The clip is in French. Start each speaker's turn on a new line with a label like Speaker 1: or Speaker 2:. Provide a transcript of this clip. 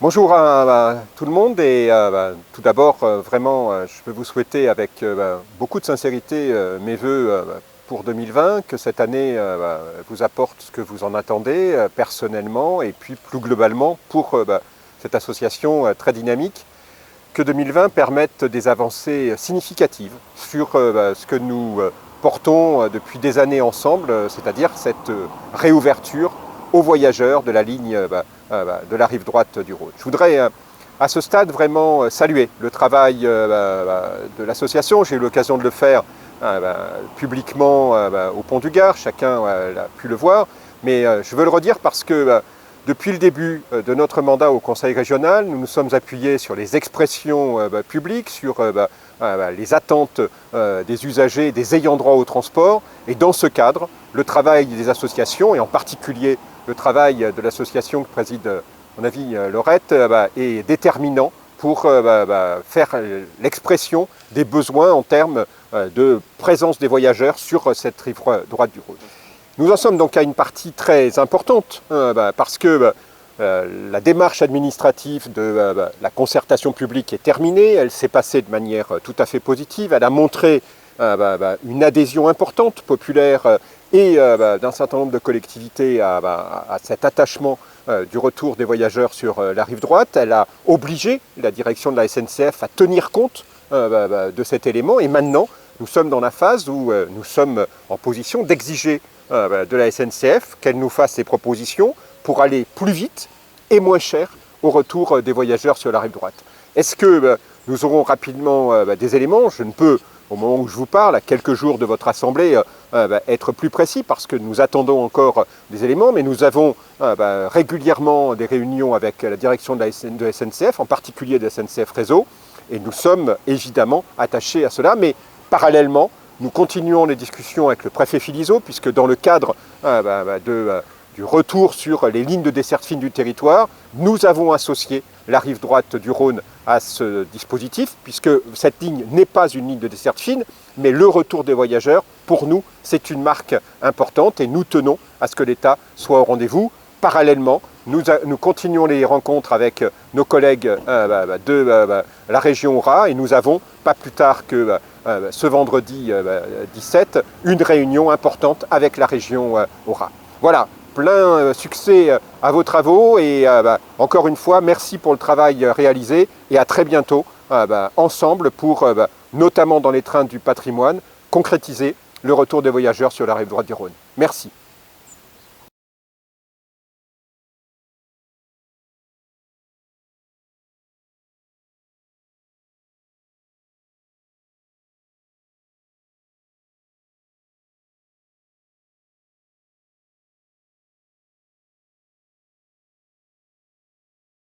Speaker 1: Bonjour à tout le monde et tout d'abord je peux vous souhaiter avec beaucoup de sincérité mes vœux pour 2020, que cette année vous apporte ce que vous en attendez personnellement et puis plus globalement pour cette association très dynamique, que 2020 permette des avancées significatives sur ce que nous portons depuis des années ensemble, c'est-à-dire cette réouverture aux voyageurs de la ligne de la rive droite du Rhône. Je voudrais à ce stade vraiment saluer le travail de l'association. J'ai eu l'occasion de le faire publiquement au Pont du Gard, chacun a pu le voir, mais je veux le redire parce que depuis le début de notre mandat au Conseil régional, nous nous sommes appuyés sur les expressions publiques, sur les attentes des usagers, des ayants droit au transport. Et dans ce cadre, le travail des associations, et en particulier le travail de l'association que préside, à mon avis, Laurette, est déterminant pour faire l'expression des besoins en termes de présence des voyageurs sur cette rive droite du Rhône. Nous en sommes donc à une partie très importante, parce que la démarche administrative de la concertation publique est terminée, elle s'est passée de manière tout à fait positive, elle a montré une adhésion importante, populaire, et d'un certain nombre de collectivités à cet attachement du retour des voyageurs sur la rive droite. Elle a obligé la direction de la SNCF à tenir compte de cet élément, et maintenant nous sommes dans la phase où nous sommes en position d'exiger de la SNCF qu'elle nous fasse ses propositions pour aller plus vite et moins cher au retour des voyageurs sur la rive droite. Est-ce que nous aurons rapidement des éléments? Je ne peux, au moment où je vous parle, à quelques jours de votre assemblée, être plus précis parce que nous attendons encore des éléments, mais nous avons régulièrement des réunions avec la direction de la SNCF, en particulier de SNCF Réseau, et nous sommes évidemment attachés à cela, mais parallèlement, nous continuons les discussions avec le préfet Philizot, puisque dans le cadre du retour sur les lignes de desserte fine du territoire, nous avons associé la rive droite du Rhône à ce dispositif, puisque cette ligne n'est pas une ligne de desserte fine, mais le retour des voyageurs, pour nous, c'est une marque importante et nous tenons à ce que l'État soit au rendez-vous. Parallèlement, nous continuons les rencontres avec nos collègues de la région Aura et nous avons, pas plus tard que ce vendredi 17, une réunion importante avec la région Aura. Voilà, plein succès à vos travaux et encore une fois, merci pour le travail réalisé et à très bientôt ensemble pour, notamment dans les trains du patrimoine, concrétiser le retour des voyageurs sur la rive droite du Rhône. Merci.